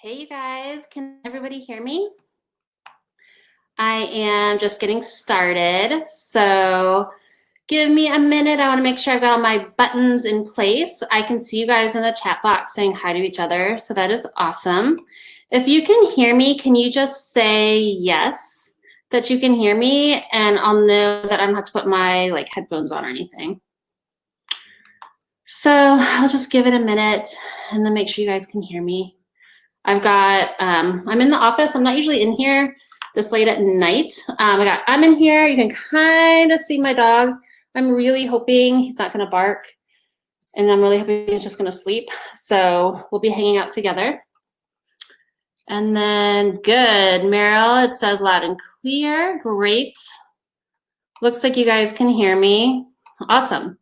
Hey, you guys, can everybody hear me? I am just getting started, so give me a minute. I want to make sure I've got all my buttons in place. I can see you guys in the chat box saying hi to each other, so that is awesome. If you can hear me, can you just say yes, that you can hear me, and I'll know that I don't have to put my headphones on or anything. So I'll just give it a minute and then make sure you guys can hear me. I'm in the office. I'm not usually in here this late at night. I'm in here. You can kind of see my dog. I'm really hoping he's not going to bark. And I'm really hoping he's just going to sleep. So we'll be hanging out together. And then good. Meryl, it says loud and clear. Great. Looks like you guys can hear me. Awesome.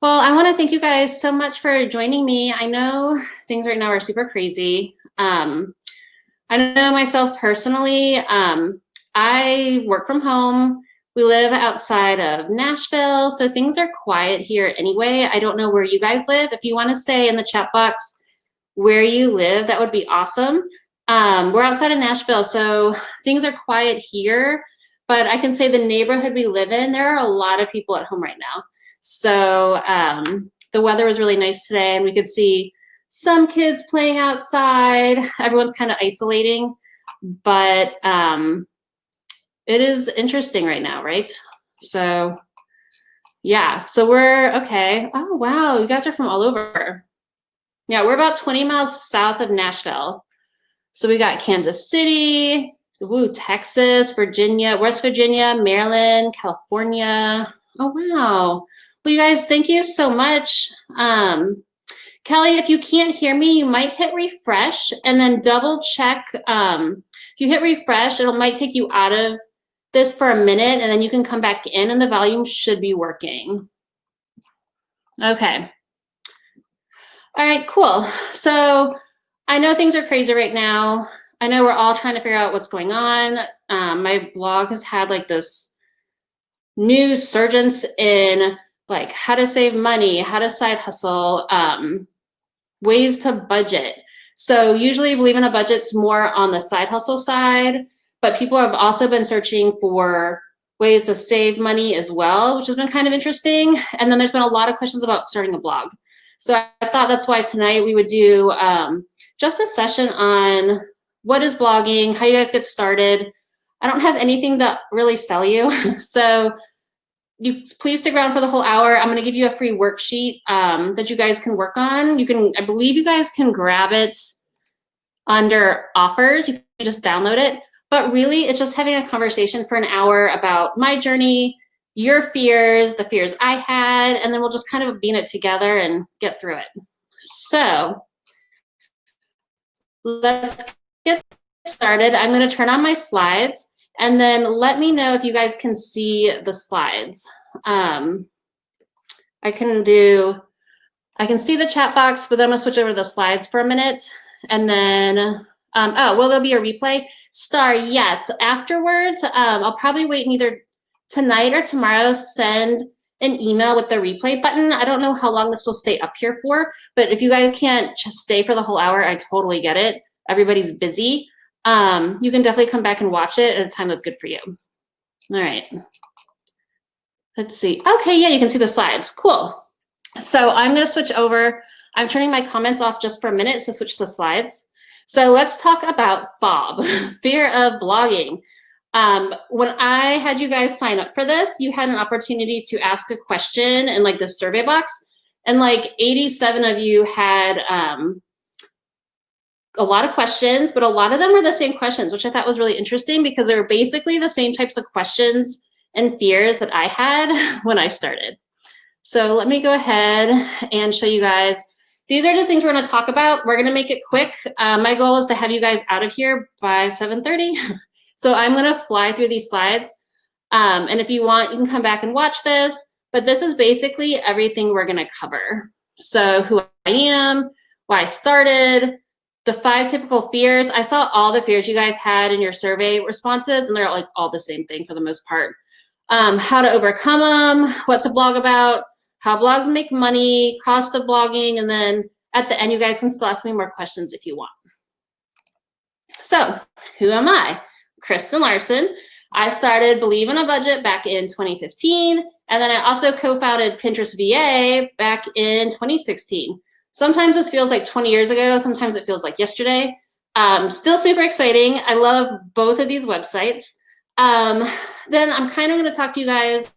Well, I want to thank you guys so much for joining me. I know things right now are super crazy. I know myself personally, I work from home. We live outside of Nashville, so things are quiet here anyway. I don't know where you guys live. If you want to say in the chat box where you live, that would be awesome. We're outside of Nashville, so things are quiet here, but I can say the neighborhood we live in, there are a lot of people at home right now. So the weather was really nice today, and we could see some kids playing outside. Everyone's kind of isolating, but it is interesting right now, right? So yeah, so we're okay. Oh, wow, you guys are from all over. Yeah, we're about 20 miles south of Nashville. So we got Kansas City, Texas, Virginia, West Virginia, Maryland, California. Oh, wow. Well, you guys, thank you so much. Kelly, if you can't hear me, you might hit refresh and then double check. If you hit refresh, it might take you out of this for a minute, and then you can come back in and the volume should be working. Okay. All right, cool. So I know things are crazy right now. I know we're all trying to figure out what's going on. My blog has had this new surgence in how to save money, how to side hustle, ways to budget. So usually Believe in a Budget's more on the side hustle side, but people have also been searching for ways to save money as well, which has been kind of interesting. And then there's been a lot of questions about starting a blog. So I thought that's why tonight we would do just a session on what is blogging, how you guys get started. I don't have anything to really sell you. So you please stick around for the whole hour. I'm going to give you a free worksheet that you guys can work on. I believe you guys can grab it under offers. You can just download it. But really, it's just having a conversation for an hour about my journey, your fears, the fears I had, and then we'll just kind of bean it together and get through it. So let's get started. I'm going to turn on my slides. And then let me know if you guys can see the slides. I can see the chat box, but then I'm gonna switch over to the slides for a minute. And then, will there be a replay? Star, yes. Afterwards, I'll probably wait and either tonight or tomorrow send an email with the replay button. I don't know how long this will stay up here for, but if you guys can't just stay for the whole hour, I totally get it. Everybody's busy. You can definitely come back and watch it at a time that's good for you. All right. Let's see. Okay, yeah, you can see the slides. Cool. So I'm going to switch over. I'm turning my comments off just for a minute to switch the slides. So let's talk about FOB, fear of blogging. When I had you guys sign up for this, you had an opportunity to ask a question in the survey box, and 87 of you had a lot of questions, but a lot of them were the same questions, which I thought was really interesting because they were basically the same types of questions and fears that I had when I started. So let me go ahead and show you guys. These are just things we're going to talk about. We're going to make it quick. My goal is to have you guys out of here by 7:30. So I'm going to fly through these slides. And if you want, you can come back and watch this. But this is basically everything we're going to cover. So who I am, why I started, the 5 typical fears. I saw all the fears you guys had in your survey responses, and they're all the same thing for the most part. How to overcome them, what to blog about, how blogs make money, cost of blogging, and then at the end, you guys can still ask me more questions if you want. So who am I? Kristen Larson. I started Believe in a Budget back in 2015, and then I also co-founded Pinterest VA back in 2016. Sometimes this feels like 20 years ago, sometimes it feels like yesterday. Still super exciting. I love both of these websites. Then I'm kind of going to talk to you guys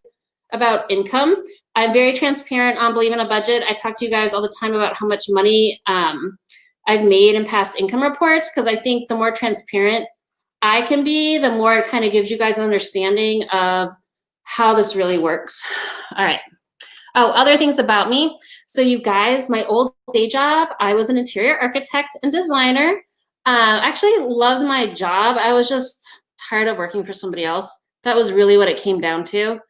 about income. I'm very transparent on Believe in a Budget. I talk to you guys all the time about how much money I've made in past income reports, because I think the more transparent I can be, the more it kind of gives you guys an understanding of how this really works. All right. Oh, other things about me. So you guys, my old day job, I was an interior architect and designer. Actually loved my job. I was just tired of working for somebody else. That was really what it came down to.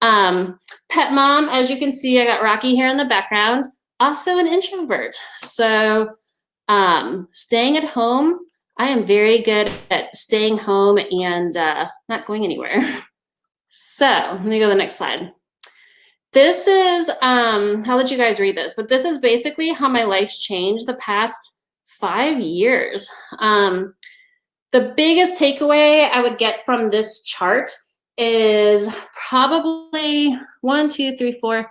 Pet mom, as you can see, I got Rocky here in the background. Also an introvert. So staying at home, I am very good at staying home and not going anywhere. So let me go to the next slide. This is, I'll let you guys read this, but this is basically how my life's changed the past 5 years. The biggest takeaway I would get from this chart is probably 1, 2, 3, 4,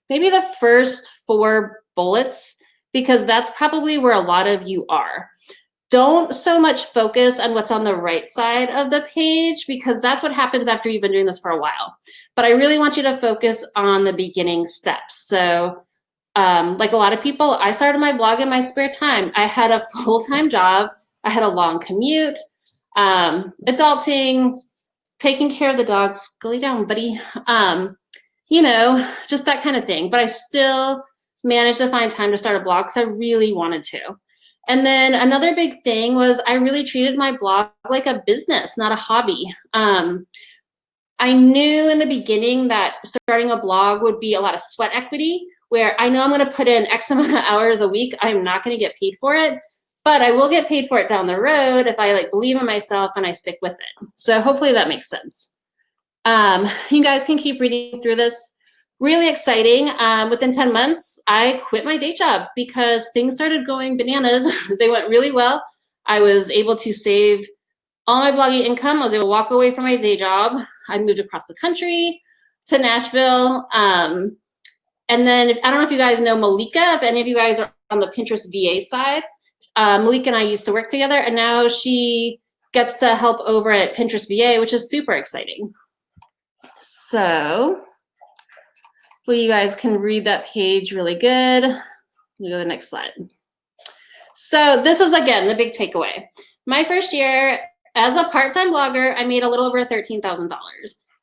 maybe the first 4 bullets, because that's probably where a lot of you are. Don't so much focus on what's on the right side of the page, because that's what happens after you've been doing this for a while. But I really want you to focus on the beginning steps. So like a lot of people, I started my blog in my spare time. I had a full-time job. I had a long commute, adulting, taking care of the dogs. Go lay down, buddy. You know, just that kind of thing. But I still managed to find time to start a blog because I really wanted to. And then another big thing was I really treated my blog like a business, not a hobby. I knew in the beginning that starting a blog would be a lot of sweat equity, where I know I'm going to put in X amount of hours a week. I'm not going to get paid for it, but I will get paid for it down the road if I believe in myself and I stick with it. So hopefully that makes sense. You guys can keep reading through this. Really exciting. Within 10 months, I quit my day job because things started going bananas. They went really well. I was able to save all my blogging income. I was able to walk away from my day job. I moved across the country to Nashville. And then, I don't know if you guys know Malika, if any of you guys are on the Pinterest VA side. Malika and I used to work together, and now she gets to help over at Pinterest VA, which is super exciting. So, hopefully you guys can read that page really good. Let me go to the next slide. So this is, again, the big takeaway. My first year as a part-time blogger, I made a little over $13,000.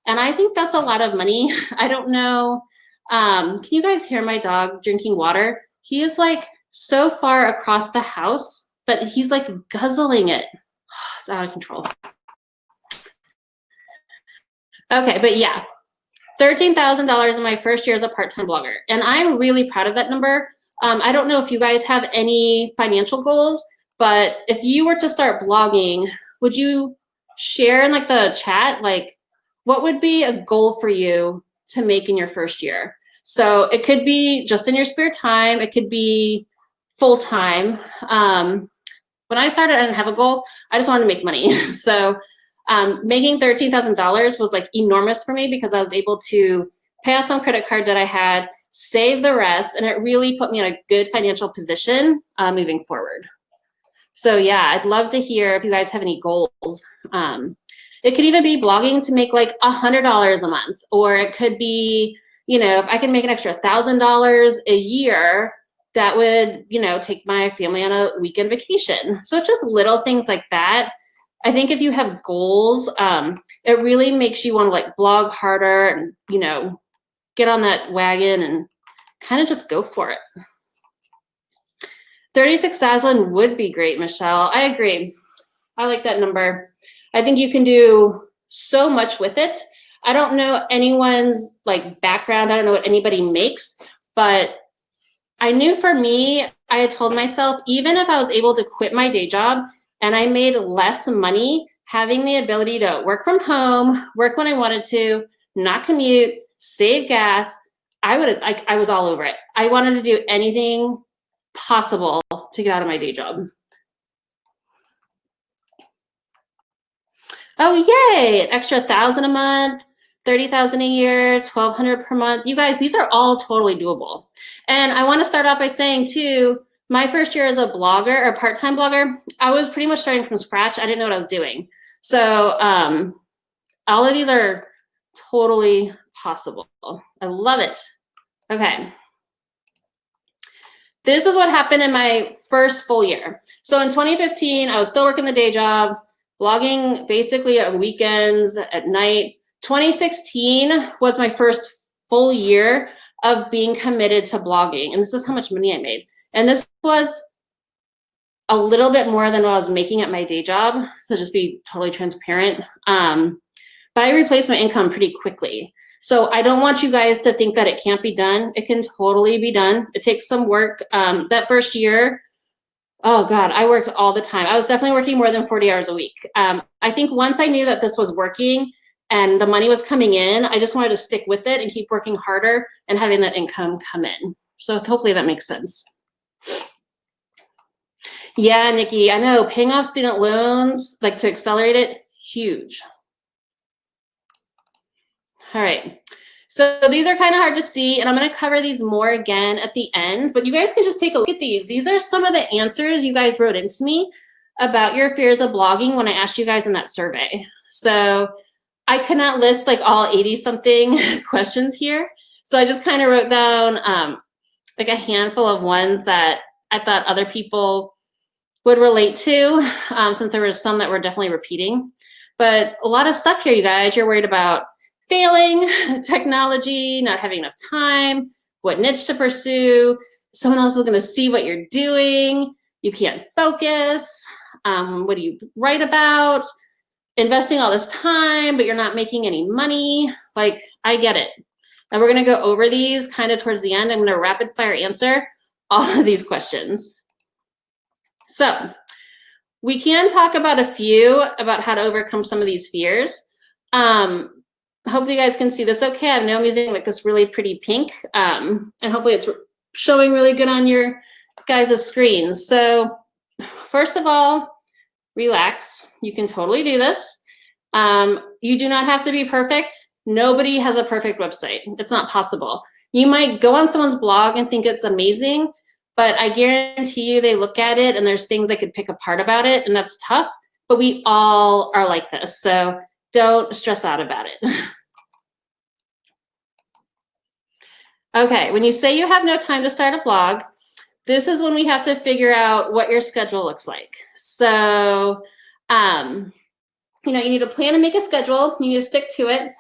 And I think that's a lot of money. I don't know. Can you guys hear my dog drinking water? He is so far across the house, but he's guzzling it. It's out of control. Okay, but yeah. $13,000 in my first year as a part-time blogger. And I'm really proud of that number. I don't know if you guys have any financial goals, but if you were to start blogging, would you share in the chat, what would be a goal for you to make in your first year? So it could be just in your spare time. It could be full-time. When I started, I didn't have a goal. I just wanted to make money. So making $13,000 was enormous for me because I was able to pay off some credit card that I had, save the rest, and it really put me in a good financial position moving forward. So yeah, I'd love to hear if you guys have any goals. It could even be blogging to make $100 a month, or it could be, if I can make an extra $1,000 a year, that would, take my family on a weekend vacation. So it's just little things like that. I think if you have goals, it really makes you want to blog harder and, get on that wagon and kind of just go for it. 36,000 would be great, Michelle. I agree. I like that number. I think you can do so much with it. I don't know anyone's background. I don't know what anybody makes, but I knew for me, I had told myself, even if I was able to quit my day job and I made less money, having the ability to work from home, work when I wanted to, not commute, save gas, I was all over it. I wanted to do anything possible to get out of my day job. Oh, yay, an extra 1,000 a month, 30,000 a year, 1,200 per month. You guys, these are all totally doable. And I want to start off by saying too, my first year as a blogger or part-time blogger, I was pretty much starting from scratch. I didn't know what I was doing. So all of these are totally possible. I love it. Okay. This is what happened in my first full year. So in 2015, I was still working the day job, blogging basically on weekends, at night. 2016 was my first full year of being committed to blogging. And this is how much money I made. And this was a little bit more than what I was making at my day job. So just be totally transparent. But I replaced my income pretty quickly. So I don't want you guys to think that it can't be done. It can totally be done. It takes some work. That first year, oh God, I worked all the time. I was definitely working more than 40 hours a week. I think once I knew that this was working and the money was coming in, I just wanted to stick with it and keep working harder and having that income come in. So hopefully that makes sense. Yeah, Nikki, I know, paying off student loans, like to accelerate it, huge. All right, so these are kind of hard to see, and I'm going to cover these more again at the end, but you guys can just take a look at these. These are some of the answers you guys wrote into me about your fears of blogging when I asked you guys in that survey. So I could not list like all 80-something questions here. So I just kind of wrote down like a handful of ones that I thought other people would relate to, since there were some that were definitely repeating. But a lot of stuff here, you guys, you're worried about failing, technology, not having enough time, what niche to pursue, someone else is going to see what you're doing, you can't focus, what do you write about, investing all this time, but you're not making any money. Like, I get it. And we're going to go over these kind of towards the end. I'm going to rapid fire answer all of these questions. So we can talk about a few about how to overcome some of these fears. Hopefully you guys can see this okay. I know I'm using like this really pretty pink, and hopefully it's showing really good on your guys' screens. So first of all, relax. You can totally do this. You do not have to be perfect. Nobody has a perfect website. It's not possible. You might go on someone's blog and think it's amazing, but I guarantee you they look at it and there's things they could pick apart about it, and that's tough, but we all are like this. So don't stress out about it. Okay, when you say you have no time to start a blog, this is when we have to figure out what your schedule looks like. So, you need to plan and make a schedule. You need to stick to it.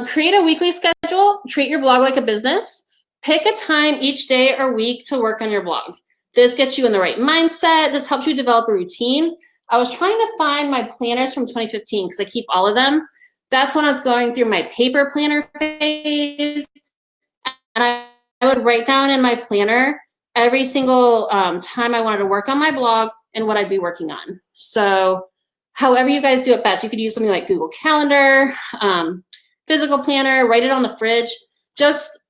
Create a weekly schedule. Treat your blog like a business. Pick a time each day or week to work on your blog. This gets you in the right mindset. This helps you develop a routine. I was trying to find my planners from 2015 because I keep all of them. That's when I was going through my paper planner phase. And I would write down in my planner every single time I wanted to work on my blog and what I'd be working on. So however you guys do it best, you could use something like Google Calendar, physical planner, write it on the fridge. Just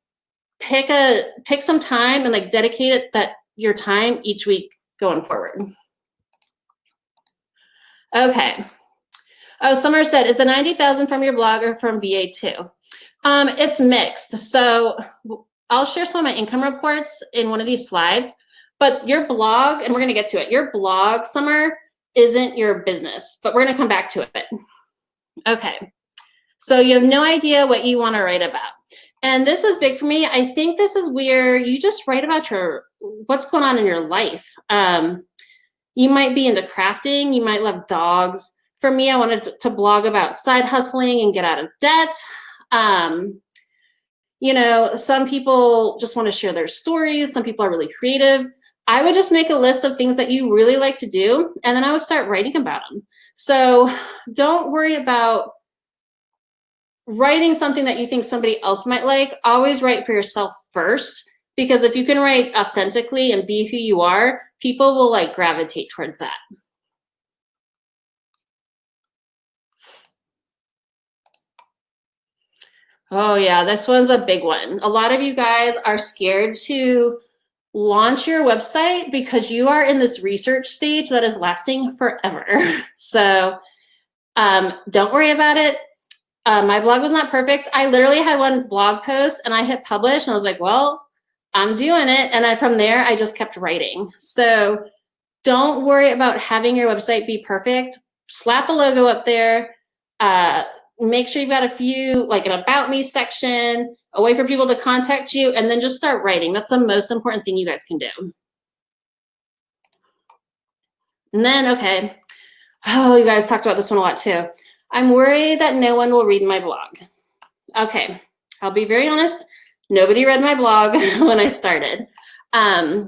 pick some time and like dedicate your time each week going forward. Okay. Oh, Summer said, is the 90,000 from your blog or from VA2? It's mixed. So I'll share some of my income reports in one of these slides, but your blog, and we're going to get to it, your blog, Summer, isn't your business, but we're going to come back to it. Okay. So you have no idea what you want to write about. And this is big for me. I think this is where you just write about what's going on in your life. You might be into crafting. You might love dogs. For me, I wanted to blog about side hustling and get out of debt. Some people just want to share their stories. Some people are really creative. I would just make a list of things that you really like to do, and then I would start writing about them. So don't worry about writing something that you think somebody else might like. Always write for yourself first, because if you can write authentically and be who you are, people will like gravitate towards that. Oh yeah, this one's a big one. A lot of you guys are scared to launch your website because you are in this research stage that is lasting forever. So Don't worry about it. My blog was not perfect. I literally had one blog post and I hit publish and I was like, well, I'm doing it. And from there, I just kept writing. So don't worry about having your website be perfect. Slap a logo up there. Make sure you've got a few, like an about me section, a way for people to contact you, and then just start writing. That's the most important thing you guys can do. And then, okay. Oh, you guys talked about this one a lot too. I'm worried that no one will read my blog. Okay, I'll be very honest. Nobody read my blog when I started. I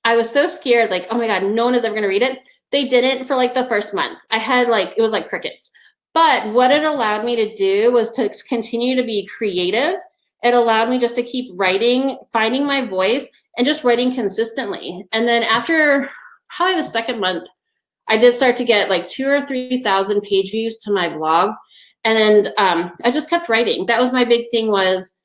was so scared, like, oh my God, no one is ever gonna read it. They didn't for like the first month. I had like, it was like crickets. But what it allowed me to do was to continue to be creative. It allowed me just to keep writing, finding my voice, and just writing consistently. And then after probably the second month, I did start to get like 2,000 or 3,000 page views to my blog. And I just kept writing. That was my big thing was,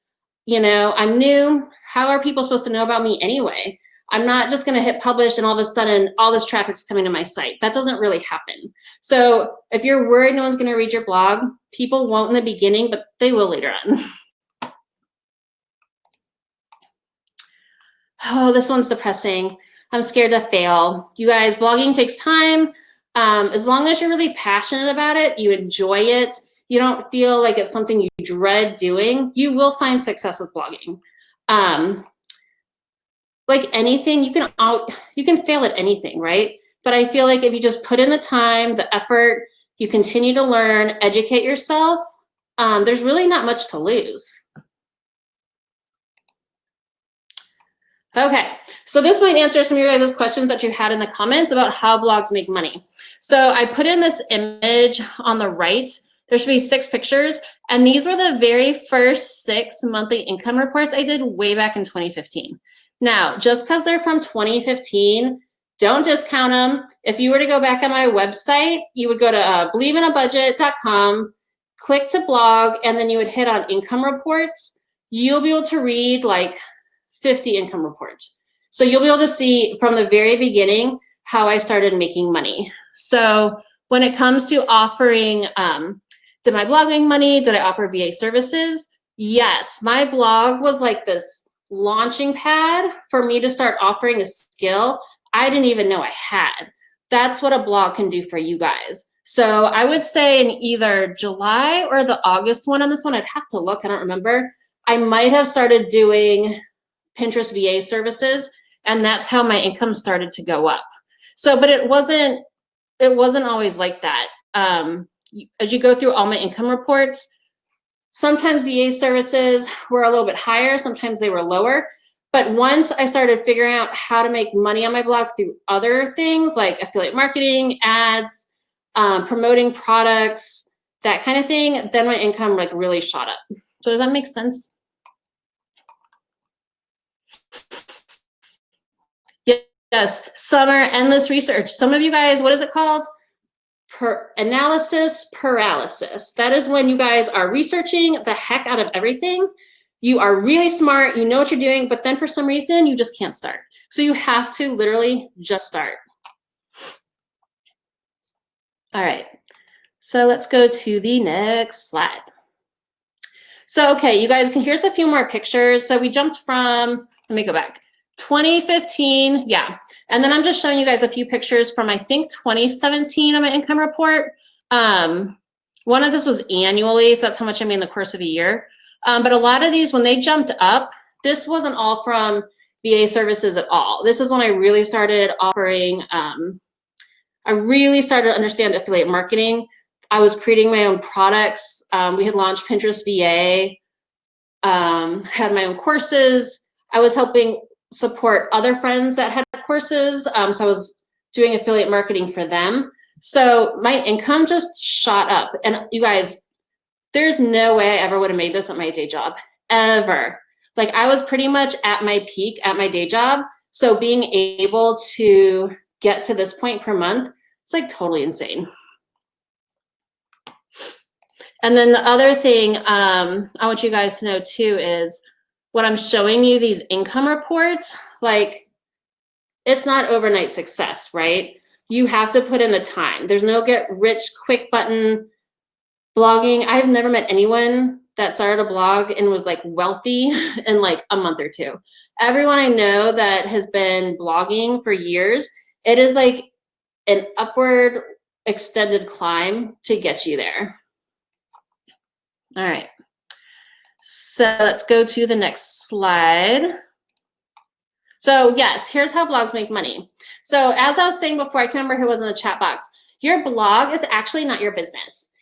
you know, I'm new. How are people supposed to know about me anyway? I'm not just going to hit publish and all of a sudden all this traffic's coming to my site. That doesn't really happen. So if you're worried no one's going to read your blog, people won't in the beginning, but they will later on. Oh, this one's depressing. I'm scared to fail. You guys, blogging takes time. As long as you're really passionate about it, you enjoy it, you don't feel like it's something you dread doing, you will find success with blogging. Like anything, you can fail at anything, right? But I feel like if you just put in the time, the effort, you continue to learn, educate yourself, there's really not much to lose. Okay, so this might answer some of your guys' questions that you had in the comments about how blogs make money. So I put in this image on the right. There should be 6 pictures, and these were the very first 6 monthly income reports I did way back in 2015. Now, just because they're from 2015, don't discount them. If you were to go back on my website, you would go to believeinaBudget.com, click to blog, and then you would hit on income reports. You'll be able to read like 50 income reports. So you'll be able to see from the very beginning how I started making money. So when it comes to offering, did my blog make money? Did I offer VA services? Yes, my blog was like this launching pad for me to start offering a skill I didn't even know I had. That's what a blog can do for you guys. So I would say in either July or the August one on this one, I'd have to look, I don't remember. I might have started doing Pinterest VA services, and that's how my income started to go up. So, but it wasn't always like that. As you go through all my income reports, sometimes VA services were a little bit higher, sometimes they were lower. But once I started figuring out how to make money on my blog through other things like affiliate marketing, ads, promoting products, that kind of thing, then my income like really shot up. So does that make sense? Yes, summer endless research. Some of you guys, what is it called? Analysis paralysis. That is when you guys are researching the heck out of everything. You are really smart, you know what you're doing, but then for some reason you just can't start. So you have to literally just start. All right, so let's go to the next slide. So, okay, you guys, here's a few more pictures. So we jumped from, let me go back. 2015, yeah. And then I'm just showing you guys a few pictures from, I think, 2017 on my income report. One of this was annually, so that's how much I made in the course of a year. But a lot of these, when they jumped up, this wasn't all from VA services at all. This is when I really started offering, I really started to understand affiliate marketing. I was creating my own products. We had launched Pinterest VA, had my own courses. I was helping support other friends that had courses. So I was doing affiliate marketing for them. So my income just shot up. And you guys, there's no way I ever would have made this at my day job, ever. Like I was pretty much at my peak at my day job. So being able to get to this point per month, it's like totally insane. And then the other thing I want you guys to know too is when I'm showing you these income reports, like it's not overnight success, right? You have to put in the time. There's no get rich quick button. Blogging, I've never met anyone that started a blog and was like wealthy in like a month or two. Everyone I know that has been blogging for years, it is like an upward extended climb to get you there. All right. So let's go to the next slide. So yes, here's how blogs make money. So as I was saying before, I can't remember who was in the chat box. Your blog is actually not your business.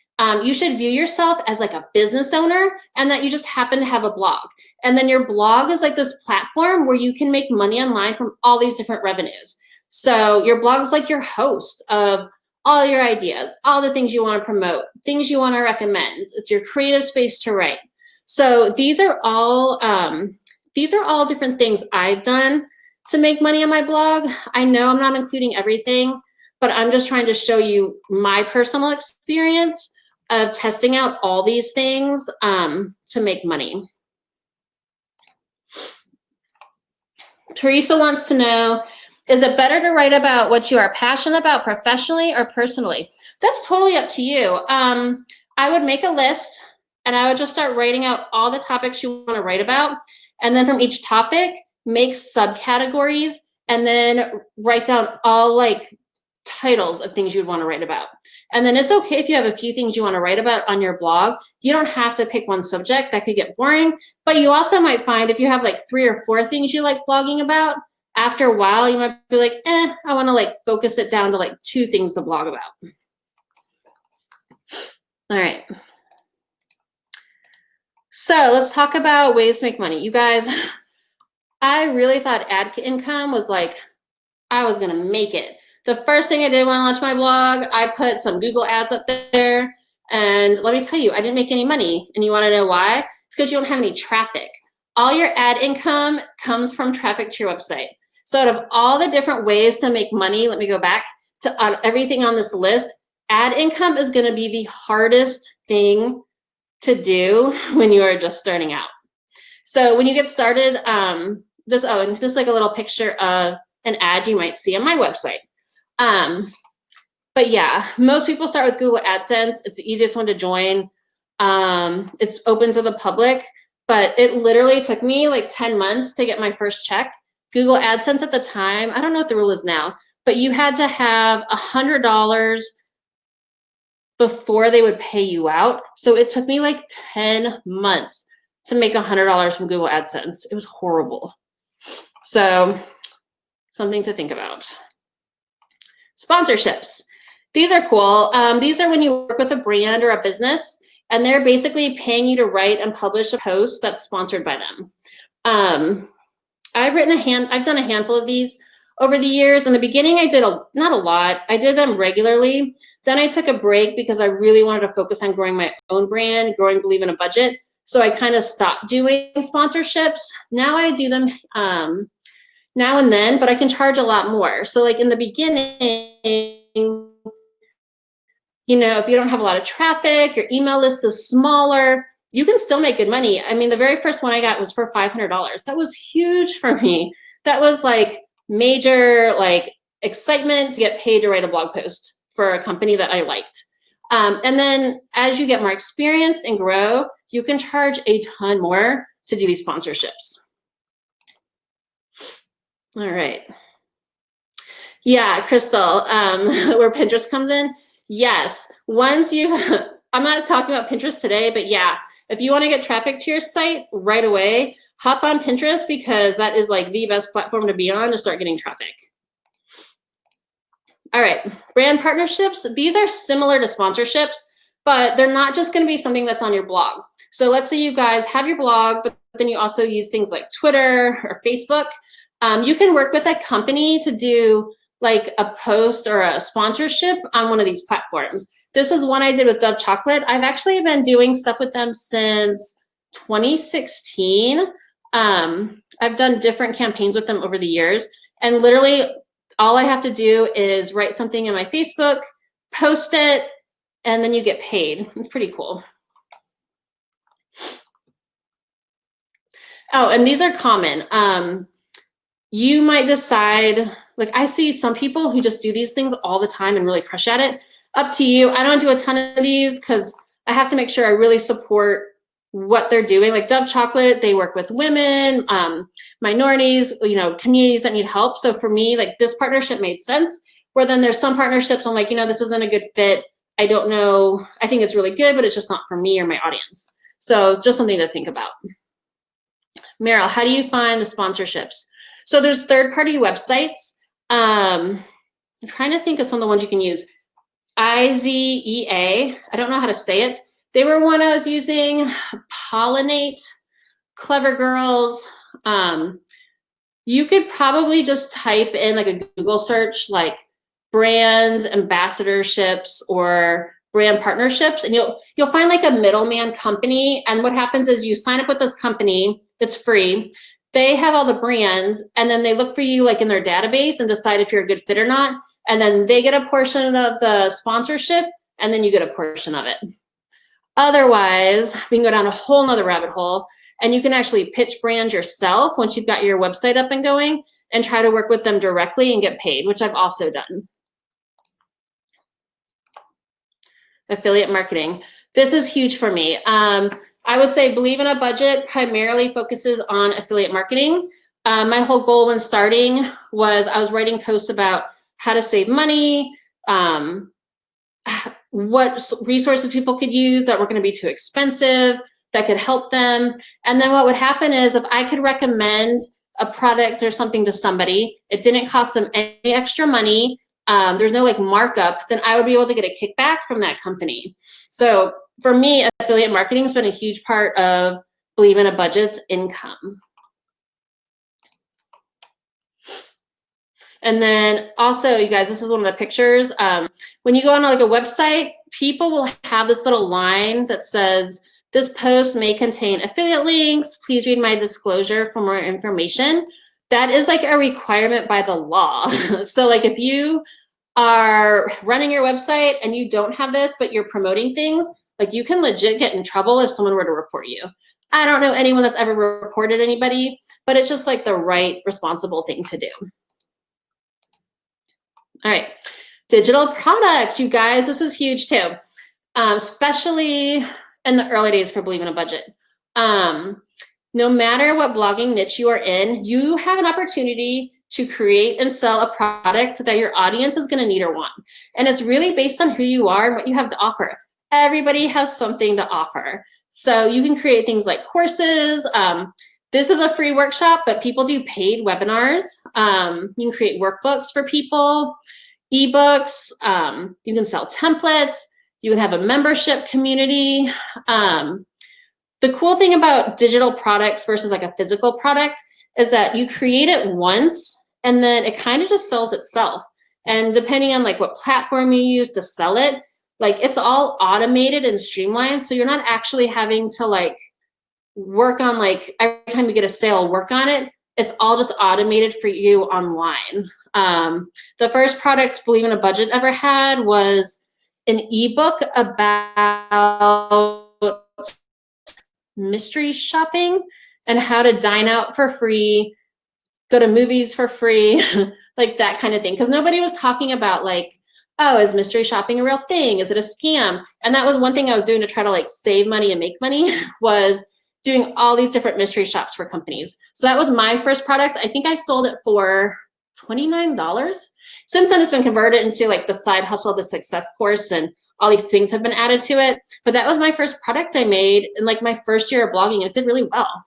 You should view yourself as like a business owner and that you just happen to have a blog. And then your blog is like this platform where you can make money online from all these different revenues. So your blog is like your host of all your ideas, all the things you want to promote, things you want to recommend. It's your creative space to write. So these are all different things I've done to make money on my blog. I know I'm not including everything, but I'm just trying to show you my personal experience of testing out all these things to make money. Teresa wants to know, is it better to write about what you are passionate about professionally or personally? That's totally up to you. I would make a list and I would just start writing out all the topics you want to write about. And then from each topic, make subcategories and then write down all like titles of things you would want to write about. And then it's okay if you have a few things you want to write about on your blog. You don't have to pick one subject. That could get boring. But you also might find if you have like 3 or 4 things you like blogging about, after a while you might be like, I want to like focus it down to like 2 things to blog about. All right. So let's talk about ways to make money. You guys, I really thought ad income was like, I was going to make it. The first thing I did when I launched my blog, I put some Google ads up there. And let me tell you, I didn't make any money. And you want to know why? It's because you don't have any traffic. All your ad income comes from traffic to your website. So out of all the different ways to make money, let me go back to everything on this list. Ad income is going to be the hardest thing to do when you are just starting out. So when you get started, and this is like a little picture of an ad you might see on my website. But yeah, most people start with Google AdSense. It's the easiest one to join. It's open to the public, but it literally took me like 10 months to get my first check. Google AdSense at the time, I don't know what the rule is now, but you had to have $100 before they would pay you out. So it took me like 10 months to make $100 from Google AdSense. It was horrible. So something to think about. Sponsorships. These are cool. These are when you work with a brand or a business and they're basically paying you to write and publish a post that's sponsored by them. I've done a handful of these over the years. In the beginning, I did not a lot. I did them regularly. Then I took a break because I really wanted to focus on growing my own brand, growing Believe in a Budget. So I kind of stopped doing sponsorships. Now I do them now and then, but I can charge a lot more. So like in the beginning, you know, if you don't have a lot of traffic, your email list is smaller, you can still make good money. I mean, the very first one I got was for $500. That was huge for me. That was like major like excitement to get paid to write a blog post for a company that I liked. And then as you get more experienced and grow, you can charge a ton more to do these sponsorships. All right. Yeah, Crystal, where Pinterest comes in. Yes, once you, I'm not talking about Pinterest today, but yeah, if you want to get traffic to your site right away, hop on Pinterest because that is like the best platform to be on to start getting traffic. All right, brand partnerships. These are similar to sponsorships, but they're not just going to be something that's on your blog. So let's say you guys have your blog, but then you also use things like Twitter or Facebook. You can work with a company to do like a post or a sponsorship on one of these platforms. This is one I did with Dove Chocolate. I've actually been doing stuff with them since 2016. I've done different campaigns with them over the years. And literally all I have to do is write something in my Facebook, post it, and then you get paid. It's pretty cool. Oh, and these are common. You might decide Like I see some people who just do these things all the time and really crush at it. Up to you. I don't do a ton of these because I have to make sure I really support what they're doing. Like Dove Chocolate, they work with women, minorities, communities that need help. So for me, like this partnership made sense. Where then there's some partnerships I'm like, this isn't a good fit. I don't know. I think it's really good, but it's just not for me or my audience. So just something to think about. Meryl, how do you find the sponsorships? So there's third-party websites. I'm trying to think of some of the ones you can use. IZEA, I don't know how to say it. They were one I was using. Pollinate, Clever Girls. You could probably just type in like a Google search, like brand ambassadorships or brand partnerships, and you'll find like a middleman company. And what happens is you sign up with this company, it's free. They have all the brands, and then they look for you like in their database and decide if you're a good fit or not. And then they get a portion of the sponsorship, and then you get a portion of it. Otherwise, we can go down a whole nother rabbit hole, and you can actually pitch brands yourself once you've got your website up and going and try to work with them directly and get paid, which I've also done. Affiliate marketing. This is huge for me. I would say Believe in a Budget primarily focuses on affiliate marketing. My whole goal when starting was I was writing posts about how to save money, what resources people could use that weren't going to be too expensive, that could help them. And then what would happen is if I could recommend a product or something to somebody, it didn't cost them any extra money, there's no like markup, then I would be able to get a kickback from that company. So for me, affiliate marketing has been a huge part of Believe in a Budget's income. And then also, you guys, this is one of the pictures. When you go on like a website, people will have this little line that says, this post may contain affiliate links. Please read my disclosure for more information. That is like a requirement by the law. So like if you are running your website and you don't have this, but you're promoting things, like you can legit get in trouble if someone were to report you. I don't know anyone that's ever reported anybody, but it's just like the right responsible thing to do. All right, digital products, you guys, this is huge too, especially in the early days for Believe in a Budget. No matter what blogging niche you are in, you have an opportunity to create and sell a product that your audience is going to need or want. And it's really based on who you are and what you have to offer. Everybody has something to offer. So you can create things like courses. This is a free workshop, but people do paid webinars. You can create workbooks for people, ebooks. You can sell templates. You can have a membership community. The cool thing about digital products versus like a physical product is that you create it once and then it kind of just sells itself. And depending on like what platform you use to sell it, like it's all automated and streamlined. So you're not actually having to like work on like every time you get a sale, work on it. It's all just automated for you online. The first product Believe in a Budget ever had was an ebook about mystery shopping and how to dine out for free, go to movies for free, like that kind of thing. Because nobody was talking about like, oh, is mystery shopping a real thing? Is it a scam? And that was one thing I was doing to try to like save money and make money was doing all these different mystery shops for companies. So that was my first product. I think I sold it for $29. Since then, it's been converted into like the side hustle of the success course and all these things have been added to it. But that was my first product I made in like my first year of blogging, and it did really well.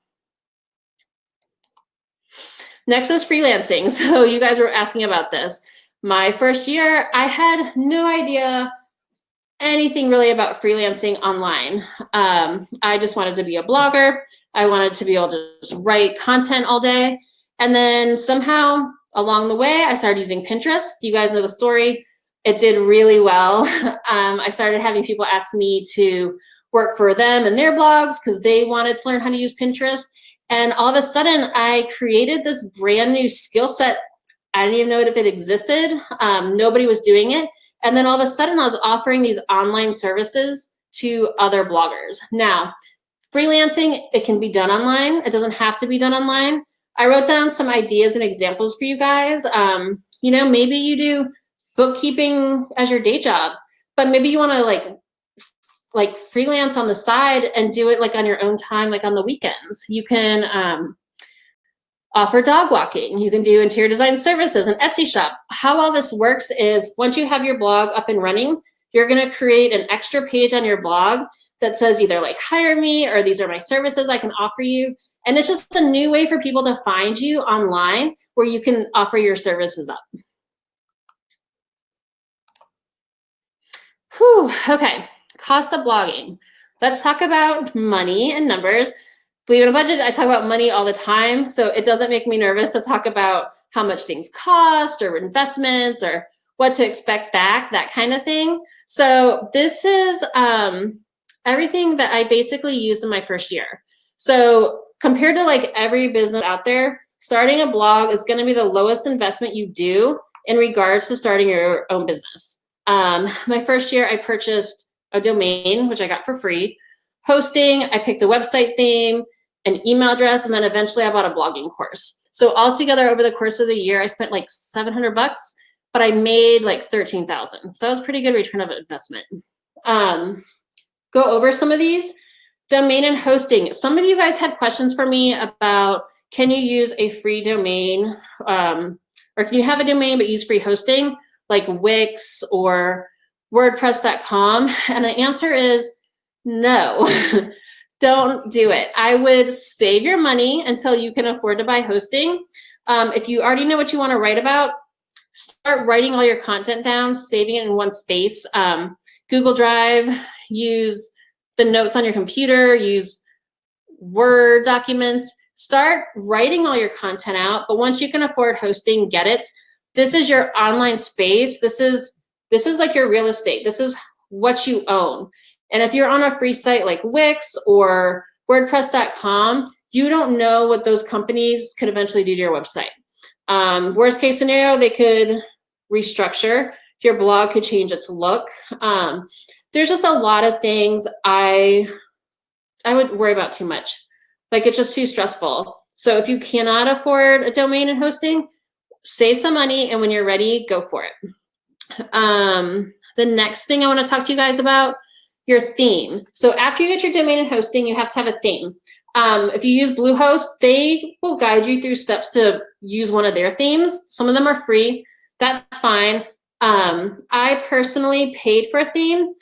Next is freelancing. So you guys were asking about this. My first year, I had no idea anything really about freelancing online. I just wanted to be a blogger. I wanted to be able to just write content all day. And then somehow along the way, I started using Pinterest. You guys know the story. It did really well. I started having people ask me to work for them and their blogs because they wanted to learn how to use Pinterest. And all of a sudden, I created this brand new skill set. I didn't even know if it existed. Nobody was doing it. And then all of a sudden, I was offering these online services to other bloggers. Now, freelancing, it can be done online. It doesn't have to be done online. I wrote down some ideas and examples for you guys. You know, maybe you do bookkeeping as your day job, but maybe you want to like freelance on the side and do it like on your own time, like on the weekends. You can offer dog walking. You can do interior design services, an Etsy shop. How all this works is once you have your blog up and running, you're going to create an extra page on your blog that says either like hire me or these are my services I can offer you. And it's just a new way for people to find you online where you can offer your services up. Whew, okay, cost of blogging. Let's talk about money and numbers. Believe in a budget, I talk about money all the time, so it doesn't make me nervous to talk about how much things cost or investments or what to expect back, that kind of thing. So this is everything that I basically used in my first year. So compared to like every business out there, starting a blog is going to be the lowest investment you do in regards to starting your own business. My first year, I purchased a domain, which I got for free, hosting, I picked a website theme, an email address, and then eventually I bought a blogging course. So altogether over the course of the year, I spent like $700, but I made like 13,000. So that was pretty good return of investment. Go over some of these. Domain and hosting. Some of you guys had questions for me about, can you use a free domain? Or can you have a domain but use free hosting like Wix or WordPress.com? And the answer is no. Don't do it. I would save your money until you can afford to buy hosting. If you already know what you want to write about, start writing all your content down, saving it in one space. Google Drive, use the notes on your computer, use Word documents, start writing all your content out. But once you can afford hosting, get it. This is your online space. This is like your real estate. This is what you own. And if you're on a free site like Wix or WordPress.com, you don't know what those companies could eventually do to your website. Worst case scenario, they could restructure. Your blog could change its look. There's just a lot of things I would worry about too much. Like, it's just too stressful. So if you cannot afford a domain and hosting, save some money, and when you're ready, go for it. The next thing I want to talk to you guys about, your theme. So after you get your domain and hosting, you have to have a theme. If you use Bluehost, they will guide you through steps to use one of their themes. Some of them are free. That's fine. I personally paid for a theme.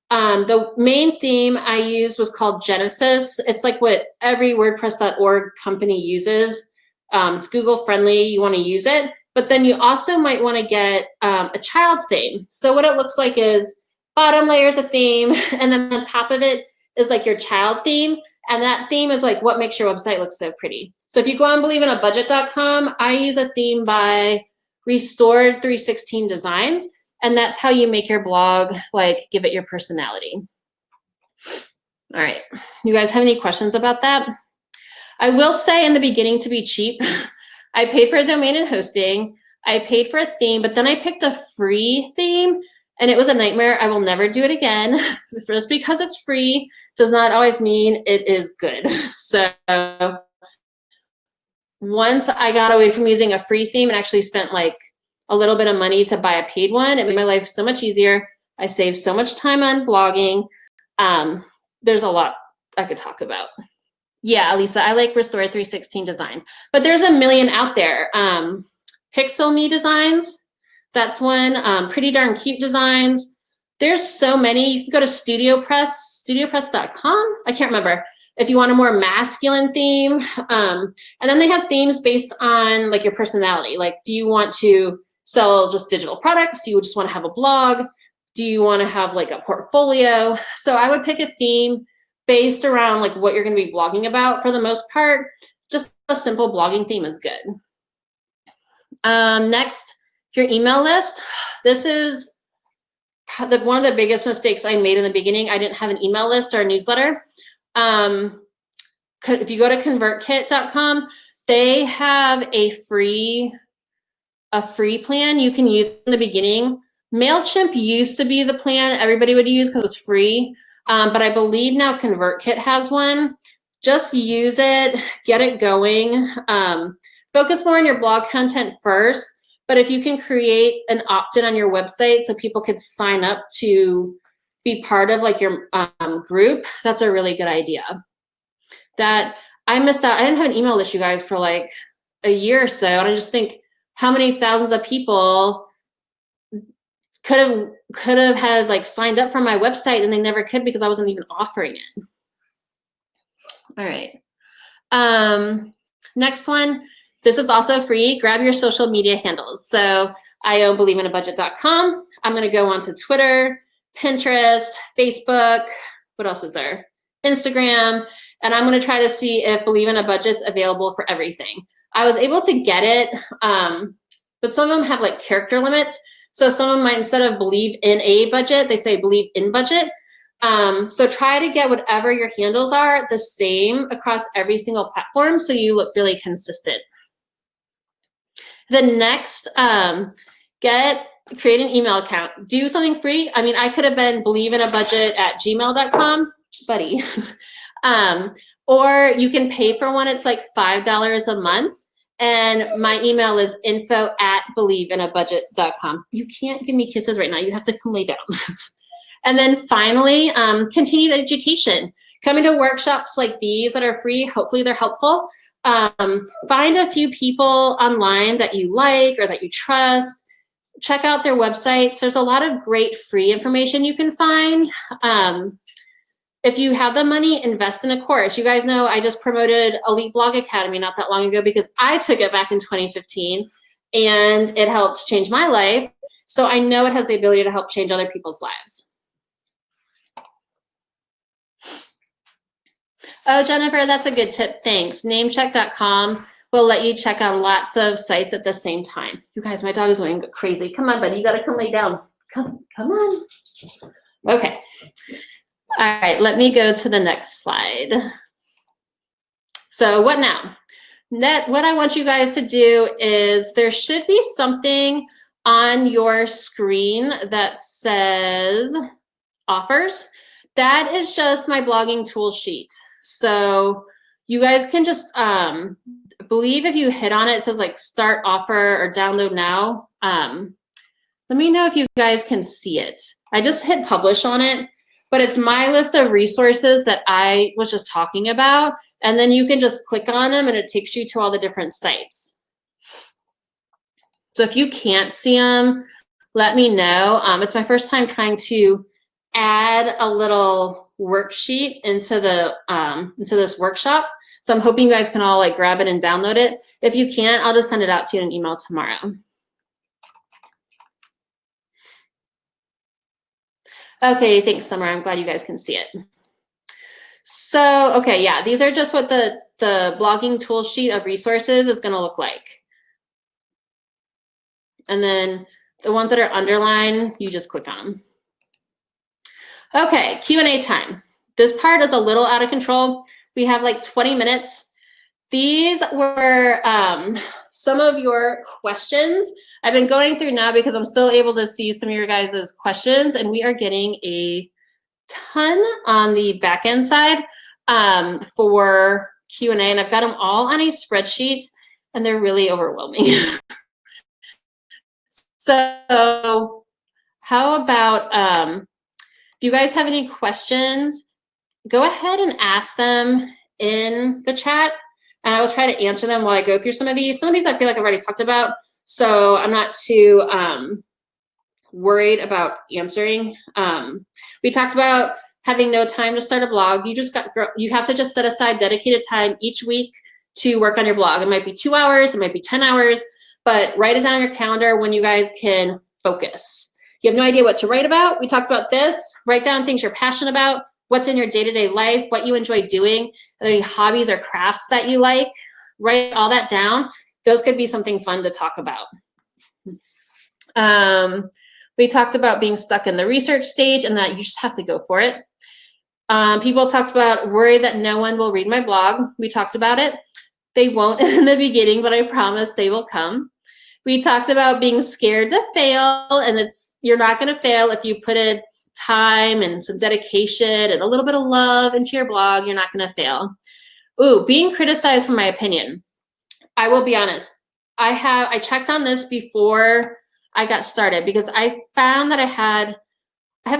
The main theme I used was called Genesis. It's like what every WordPress.org company uses. It's Google friendly. You want to use it. But then you also might want to get a child's theme. So what it looks like is bottom layer is a theme, and then on top of it is like your child theme. And that theme is like what makes your website look so pretty. So if you go on believeinaBudget.com, I use a theme by Restored 316 Designs. And that's how you make your blog, like, give it your personality. All right. You guys have any questions about that? I will say in the beginning, to be cheap, I paid for a domain and hosting. I paid for a theme, but then I picked a free theme, and it was a nightmare. I will never do it again. Just because it's free does not always mean it is good. So once I got away from using a free theme and actually spent like a little bit of money to buy a paid one, it made my life so much easier. I saved so much time on blogging. There's a lot I could talk about. Yeah, Lisa, I like Restore 316 Designs, but there's a million out there. Pixel Me Designs, that's one. Pretty Darn Cute Designs. There's so many. You can go to studiopress.com. I can't remember. If you want a more masculine theme. And then they have themes based on like your personality. Like, do you want to sell just digital products? Do you just want to have a blog? Do you want to have like a portfolio? So I would pick a theme based around like what you're going to be blogging about. For the most part, just a simple blogging theme is good. Next, your email list. This is one of the biggest mistakes I made in the beginning. I didn't have an email list or a newsletter. If you go to convertkit.com, they have a free plan you can use in the beginning. MailChimp used to be the plan everybody would use because it was free. But I believe now ConvertKit has one. Just use it, get it going. Focus more on your blog content first, but if you can create an opt-in on your website so people could sign up to be part of like your group, that's a really good idea. That I missed out. I didn't have an email list, you guys, for like a year or so. And I just think how many thousands of people could have had like signed up for my website and they never could because I wasn't even offering it. All right. Next one. This is also free. Grab your social media handles. So I own believeinaBudget.com. I'm going to go on to Twitter, Pinterest, Facebook. What else is there? Instagram. And I'm going to try to see if Believe in a Budget's available for everything. I was able to get it, but some of them have like character limits. So some of them might, instead of believe in a budget, they say believe in budget. So try to get whatever your handles are the same across every single platform so you look really consistent. The next, create an email account. Do something free. I mean, I could have been believeinaBudget@gmail.com, buddy. Or you can pay for one. It's like $5 a month. And my email is info@believeinaBudget.com. You can't give me kisses right now. You have to come lay down. And then finally, continued education. Coming to workshops like these that are free, hopefully they're helpful. Find a few people online that you like or that you trust. Check out their websites. There's a lot of great free information you can find. If you have the money, invest in a course. You guys know I just promoted Elite Blog Academy not that long ago because I took it back in 2015 and it helped change my life. So I know it has the ability to help change other people's lives. Oh, Jennifer, that's a good tip. Thanks. Namecheck.com will let you check on lots of sites at the same time. You guys, my dog is going crazy. Come on, buddy. You got to come lay down. Come on. Okay. All right, let me go to the next slide. So what now? What I want you guys to do is there should be something on your screen that says offers. That is just my blogging tool sheet. So you guys can just believe if you hit on it, it says like start offer or download now. Let me know if you guys can see it. I just hit publish on it. But it's my list of resources that I was just talking about. And then you can just click on them and it takes you to all the different sites. So if you can't see them, let me know. It's my first time trying to add a little worksheet into this workshop. So I'm hoping you guys can all like grab it and download it. If you can't, I'll just send it out to you in an email tomorrow. Okay, thanks, Summer. I'm glad you guys can see it. So, okay, yeah, these are just what the blogging tool sheet of resources is going to look like. And then the ones that are underlined, you just click on them. Okay, Q&A time. This part is a little out of control. We have like 20 minutes. These were some of your questions. I've been going through now because I'm still able to see some of your guys' questions, and we are getting a ton on the back end side for Q&A, and I've got them all on a spreadsheet, and they're really overwhelming. So how about if you guys have any questions, go ahead and ask them in the chat, and I will try to answer them while I go through some of these. Some of these I feel like I've already talked about, so I'm not too worried about answering. We talked about having no time to start a blog. You have to just set aside dedicated time each week to work on your blog. It might be 2 hours, it might be 10 hours, but write it down on your calendar when you guys can focus. You have no idea what to write about? We talked about this. Write down things you're passionate about, what's in your day-to-day life, what you enjoy doing, are there any hobbies or crafts that you like? Write all that down. Those could be something fun to talk about. We talked about being stuck in the research stage and that you just have to go for it. People talked about worry that no one will read my blog. We talked about it. They won't in the beginning, but I promise they will come. We talked about being scared to fail, and you're not going to fail if you put in time and some dedication and a little bit of love into your blog. You're not going to fail. Ooh, being criticized for my opinion. I will be honest. I checked on this before I got started because I found that I have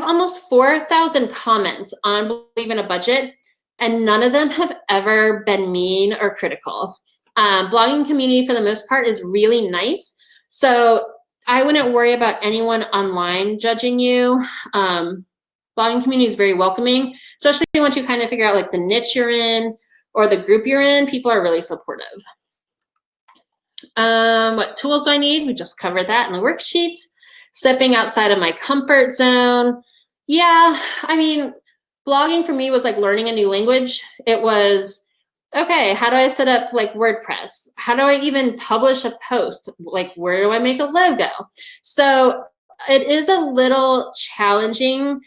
almost 4,000 comments on Believe in a Budget, and none of them have ever been mean or critical. Blogging community for the most part is really nice. So I wouldn't worry about anyone online judging you. Blogging community is very welcoming, especially once you kind of figure out like the niche you're in or the group you're in. People are really supportive. What tools do I need? We just covered that in the worksheets. Stepping outside of my comfort zone. Yeah, I mean, blogging for me was like learning a new language. It was, okay, how do I set up like WordPress? How do I even publish a post? Like, where do I make a logo? So it is a little challenging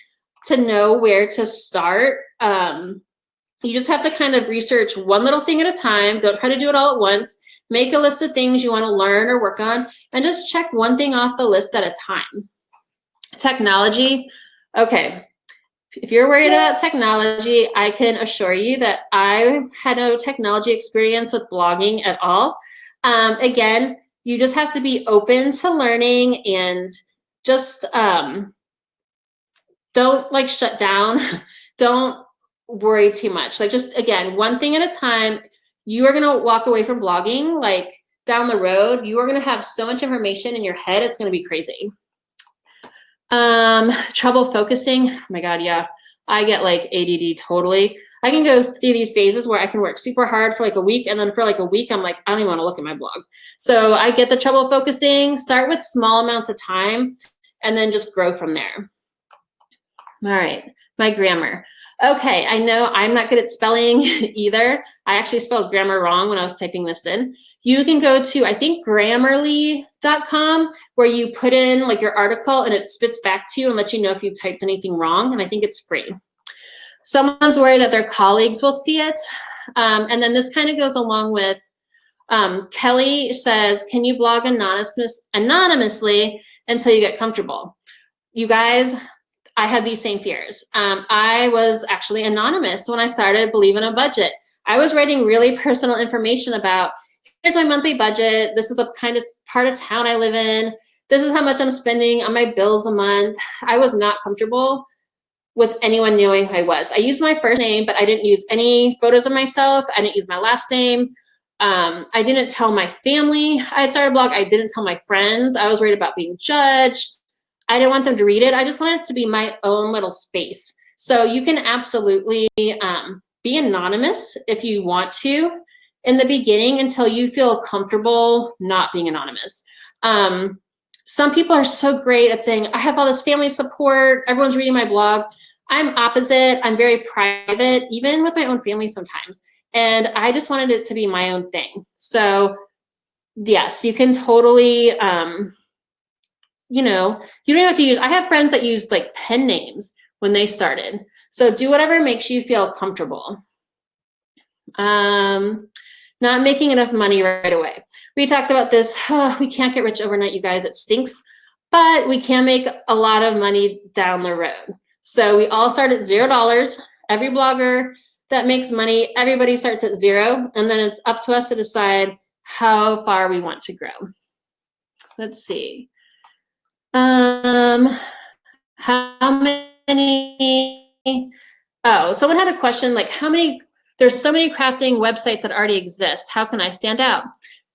to know where to start. You just have to kind of research one little thing at a time. Don't try to do it all at once. Make a list of things you want to learn or work on, and just check one thing off the list at a time. Technology. Okay. If you're worried about technology, I can assure you that I had no technology experience with blogging at all. Again, you just have to be open to learning and just don't like shut down. Don't worry too much. Like just, again, one thing at a time. You are going to walk away from blogging like down the road. You are going to have so much information in your head. It's going to be crazy. Trouble focusing. Oh my God. Yeah. I get like ADD totally. I can go through these phases where I can work super hard for like a week. And then for like a week, I'm like, I don't even want to look at my blog. So I get the trouble focusing. Start with small amounts of time and then just grow from there. All right. My grammar. Okay, I know I'm not good at spelling either. I actually spelled grammar wrong when I was typing this in. You can go to, I think, Grammarly.com, where you put in like your article and it spits back to you and lets you know if you've typed anything wrong, and I think it's free. Someone's worried that their colleagues will see it. And then this kind of goes along with, Kelly says, can you blog anonymously until you get comfortable? You guys, I had these same fears. I was actually anonymous when I started Believe in a Budget. I was writing really personal information about, here's my monthly budget. This is the kind of part of town I live in. This is how much I'm spending on my bills a month. I was not comfortable with anyone knowing who I was. I used my first name, but I didn't use any photos of myself. I didn't use my last name. I didn't tell my family I had started a blog. I didn't tell my friends. I was worried about being judged. I didn't want them to read it. I just wanted it to be my own little space. So you can absolutely be anonymous if you want to in the beginning until you feel comfortable not being anonymous. Some people are so great at saying, I have all this family support. Everyone's reading my blog. I'm opposite. I'm very private, even with my own family sometimes. And I just wanted it to be my own thing. So yes, you can totally, you know, you don't have to use, I have friends that use like pen names when they started. So do whatever makes you feel comfortable. Not making enough money right away. We talked about this. Oh, we can't get rich overnight, you guys. It stinks. But we can make a lot of money down the road. So we all start at $0. Every blogger that makes money, everybody starts at 0. And then it's up to us to decide how far we want to grow. Let's see. How many? Oh, someone had a question like, how many? There's so many crafting websites that already exist. How can I stand out?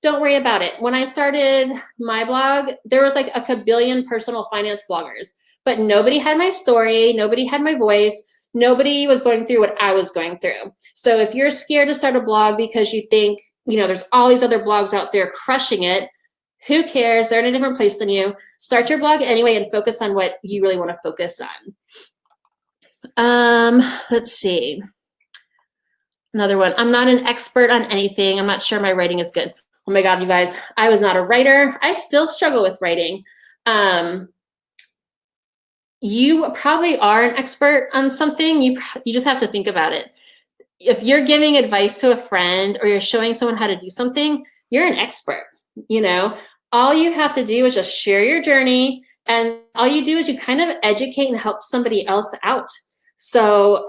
Don't worry about it. When I started my blog, there was like a kabillion personal finance bloggers, but nobody had my story. Nobody had my voice. Nobody was going through what I was going through. So if you're scared to start a blog because you think, you know, there's all these other blogs out there crushing it, who cares? They're in a different place than you. Start your blog anyway and focus on what you really want to focus on. Let's see. Another one. I'm not an expert on anything. I'm not sure my writing is good. Oh my God, you guys, I was not a writer. I still struggle with writing. You probably are an expert on something. You just have to think about it. If you're giving advice to a friend or you're showing someone how to do something, you're an expert. You know, all you have to do is just share your journey, and all you do is you kind of educate and help somebody else out. So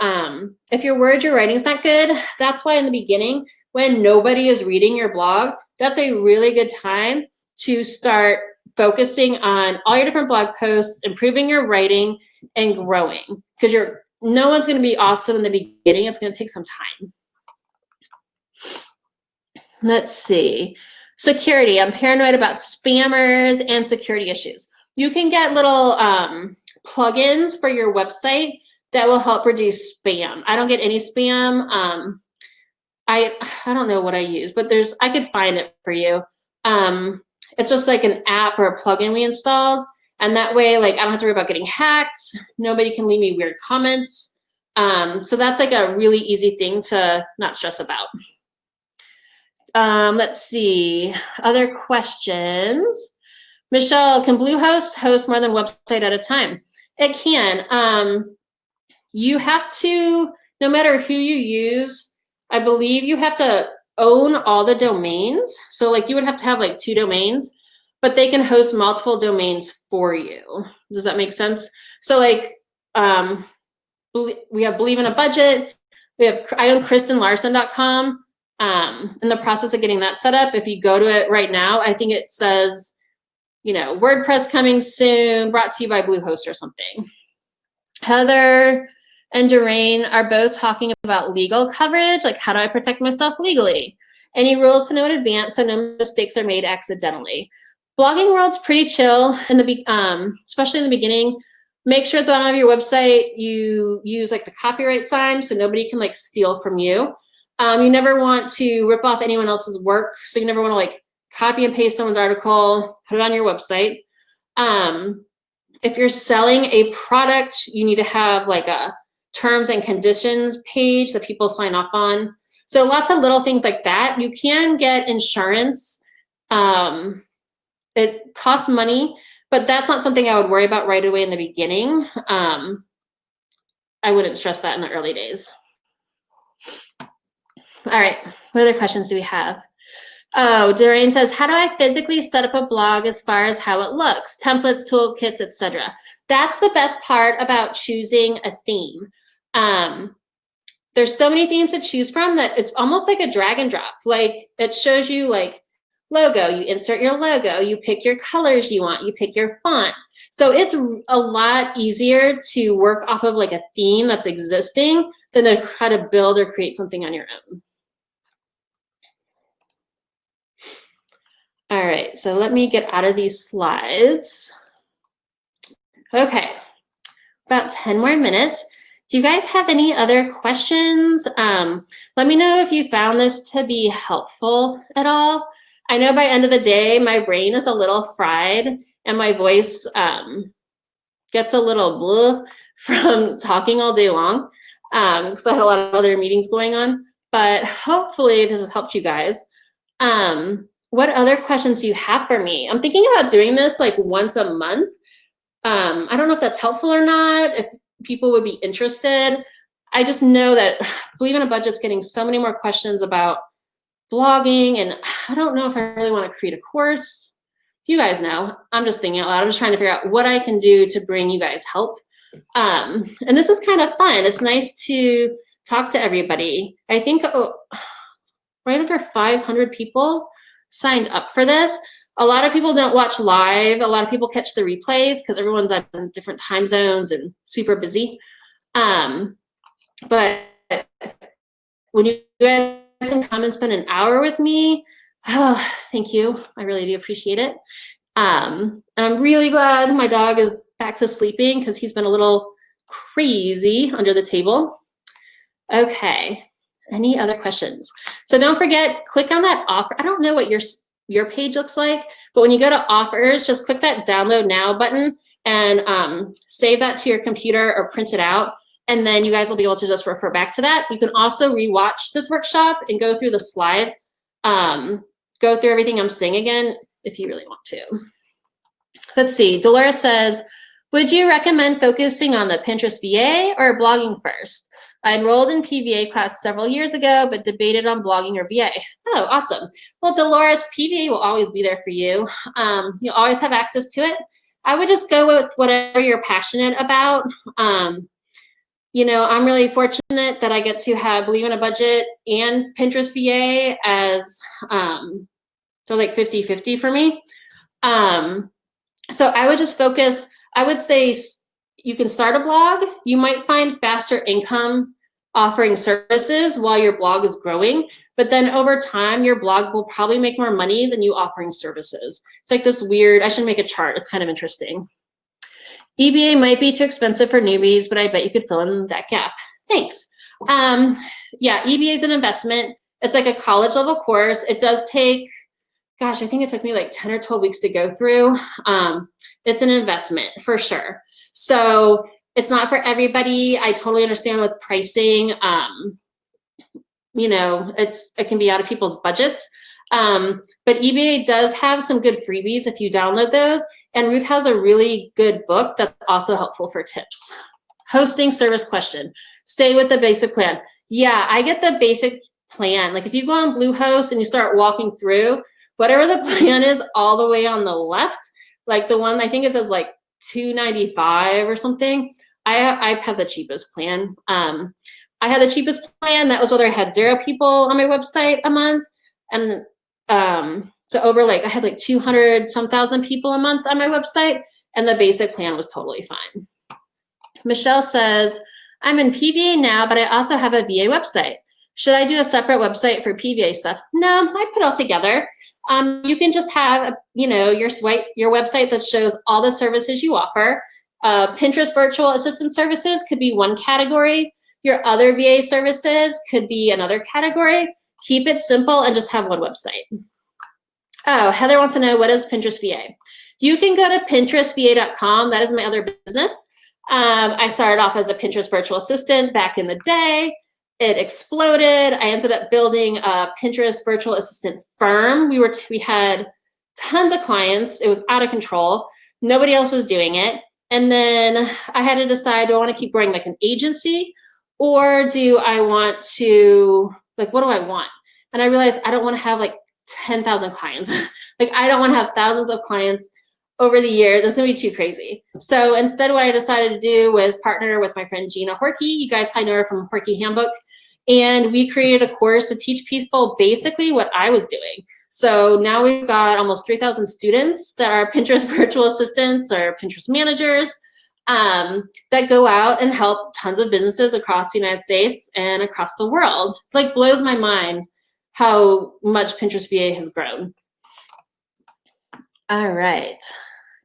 if your words, your writing's not good, that's why in the beginning, when nobody is reading your blog, that's a really good time to start focusing on all your different blog posts, improving your writing, and growing. Because no one's going to be awesome in the beginning. It's going to take some time. Let's see. Security. I'm paranoid about spammers and security issues. You can get little plugins for your website that will help reduce spam. I don't get any spam. I don't know what I use, but I could find it for you. It's just like an app or a plugin we installed. And that way, like, I don't have to worry about getting hacked. Nobody can leave me weird comments. So that's like a really easy thing to not stress about. Let's see, other questions. Michelle, can Bluehost host more than website at a time? It can. You have to, no matter who you use, I believe you have to own all the domains. So like you would have to have like 2 domains, but they can host multiple domains for you. Does that make sense? So like we have Believe in a Budget. I own KristenLarson.com. In the process of getting that set up. If you go to it right now, I think it says, WordPress coming soon, brought to you by Bluehost or something. Heather and Doreen are both talking about legal coverage, like how do I protect myself legally? Any rules to know in advance so no mistakes are made accidentally? Blogging world's pretty chill, especially in the beginning. Make sure at the bottom of your website you use like the copyright sign so nobody can like steal from you. You never want to rip off anyone else's work, so you never want to like copy and paste someone's article, put it on your website. If you're selling a product, you need to have like a terms and conditions page that people sign off on. So lots of little things like that. You can get insurance. It costs money, but that's not something I would worry about right away in the beginning. I wouldn't stress that in the early days. All right, what other questions do we have? Oh, Doreen says, how do I physically set up a blog as far as how it looks, templates, toolkits, etc.? That's the best part about choosing a theme. There's so many themes to choose from that it's almost like a drag and drop. Like it shows you like logo, you insert your logo, you pick your colors you want, you pick your font. So it's a lot easier to work off of like a theme that's existing than to try to build or create something on your own. All right, so let me get out of these slides. Okay, about 10 more minutes. Do you guys have any other questions? Let me know if you found this to be helpful at all. I know by end of the day, my brain is a little fried and my voice gets a little bleh from talking all day long because I had a lot of other meetings going on, but hopefully this has helped you guys. What other questions do you have for me? I'm thinking about doing this like once a month. I don't know if that's helpful or not, if people would be interested. I just know that Believe in a Budget's getting so many more questions about blogging, and I don't know if I really want to create a course. You guys know, I'm just thinking out loud. I'm just trying to figure out what I can do to bring you guys help. And this is kind of fun. It's nice to talk to everybody. I think right under 500 people signed up for this. A lot of people don't watch live. A lot of people catch the replays because everyone's on different time zones and super busy. But when you guys can come and spend an hour with me, oh, thank you. I really do appreciate it. And I'm really glad my dog is back to sleeping because he's been a little crazy under the table. Okay. Any other questions? So don't forget, click on that offer. I don't know what your page looks like, but when you go to offers, just click that download now button and save that to your computer or print it out. And then you guys will be able to just refer back to that. You can also rewatch this workshop and go through the slides, go through everything I'm saying again, if you really want to. Let's see, Dolores says, would you recommend focusing on the Pinterest VA or blogging first? I enrolled in PVA class several years ago, but debated on blogging or VA. Oh, awesome. Well, Dolores, PVA will always be there for you. You'll always have access to it. I would just go with whatever you're passionate about. You know, I'm really fortunate that I get to have Believe in a Budget and Pinterest VA as, so like 50-50 for me. So I would just focus, I would say you can start a blog. You might find faster income offering services while your blog is growing, but then over time, your blog will probably make more money than you offering services. It's like this weird, I should make a chart. It's kind of interesting. EBA might be too expensive for newbies, but I bet you could fill in that gap. Thanks. Yeah, EBA is an investment. It's like a college level course. It does take, gosh, I think it took me like 10 or 12 weeks to go through. It's an investment for sure. So it's not for everybody. I totally understand with pricing. You know, it can be out of people's budgets. But EBA does have some good freebies if you download those. And Ruth has a really good book that's also helpful for tips. Hosting service question. Stay with the basic plan. Yeah, I get the basic plan. Like if you go on Bluehost and you start walking through, whatever the plan is all the way on the left, like the one I think it says like $295 or something. I have the cheapest plan. I had the cheapest plan. That was whether I had 0 people on my website a month, and so over like I had like 200-some thousand people a month on my website, and the basic plan was totally fine. Michelle says, I'm in PVA now, but I also have a VA website. Should I do a separate website for PVA stuff? No, I put it all together. You can just have, you know, your website that shows all the services you offer. Pinterest virtual assistant services could be one category. Your other VA services could be another category. Keep it simple and just have one website. Oh, Heather wants to know, what is Pinterest VA? You can go to pinterestva.com. That is my other business. I started off as a Pinterest virtual assistant back in the day. It exploded. I ended up building a Pinterest virtual assistant firm. We had tons of clients. It was out of control. Nobody else was doing it. And then I had to decide, do I want to keep growing like an agency, or do I want to, like, what do I want? And I realized I don't want to have like 10,000 clients. Like, I don't want to have thousands of clients over the year. That's going to be too crazy. So instead, what I decided to do was partner with my friend Gina Horkey. You guys probably know her from Horkey Handbook. And we created a course to teach people basically what I was doing. So now we've got almost 3,000 students that are Pinterest virtual assistants or Pinterest managers that go out and help tons of businesses across the United States and across the world. It like blows my mind how much Pinterest VA has grown. All right.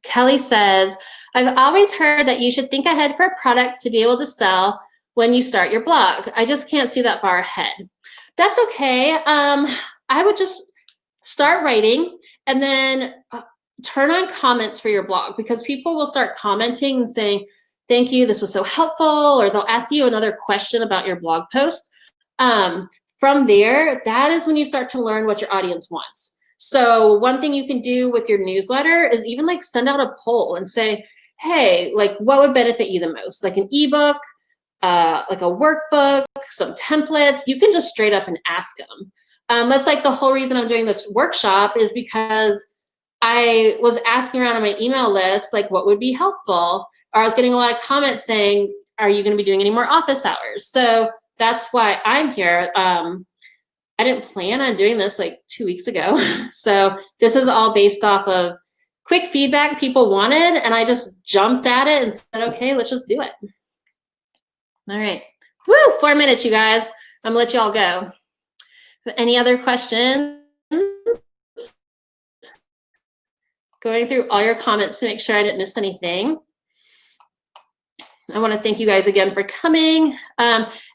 Kelly says, I've always heard that you should think ahead for a product to be able to sell when you start your blog. I just can't see that far ahead. That's okay. I would just start writing and then turn on comments for your blog, because people will start commenting and saying, thank you, this was so helpful, or they'll ask you another question about your blog post. From there, that is when you start to learn what your audience wants. So one thing you can do with your newsletter is even like send out a poll and say, hey, like what would benefit you the most? Like an ebook, like a workbook, some templates. You can just straight up and ask them. That's like the whole reason I'm doing this workshop, is because I was asking around on my email list, like what would be helpful? Or I was getting a lot of comments saying, are you going to be doing any more office hours? So that's why I'm here. I didn't plan on doing this like 2 weeks ago. So this is all based off of quick feedback people wanted, and I just jumped at it and said, okay, let's just do it. All right. Woo, 4 minutes, you guys. I'm gonna let you all go. Any other questions? Going through all your comments to make sure I didn't miss anything. I want to thank you guys again for coming.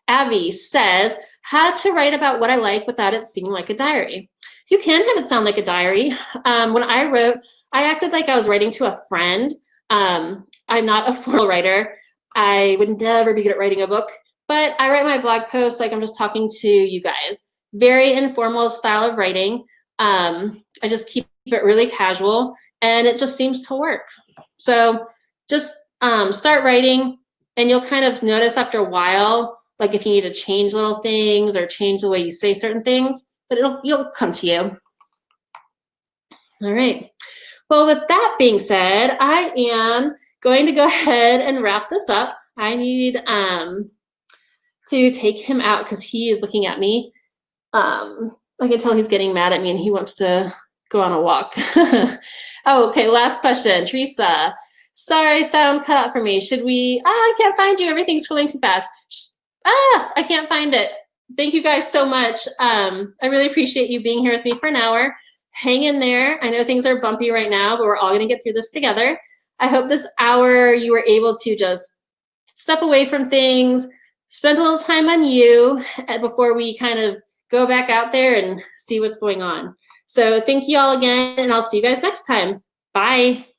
Abby says, how to write about what I like without it seeming like a diary. You can have it sound like a diary. When I wrote, I acted like I was writing to a friend. I'm not a formal writer. I would never be good at writing a book, but I write my blog posts like I'm just talking to you guys. Very informal style of writing. I just keep it really casual, and it just seems to work. So just start writing, and you'll kind of notice after a while, like if you need to change little things or change the way you say certain things, but you'll come to you. All right. Well, with that being said, I am going to go ahead and wrap this up. I need to take him out because he is looking at me. I can tell he's getting mad at me and he wants to go on a walk. Oh, okay, last question. Teresa, sorry, sound cut out for me. Should we, I can't find you. Everything's scrolling too fast. I can't find it. Thank you guys so much. I really appreciate you being here with me for an hour. Hang in there. I know things are bumpy right now, but we're all gonna get through this together. I hope this hour you were able to just step away from things, spend a little time on you before we kind of go back out there and see what's going on. So thank you all again, and I'll see you guys next time. Bye.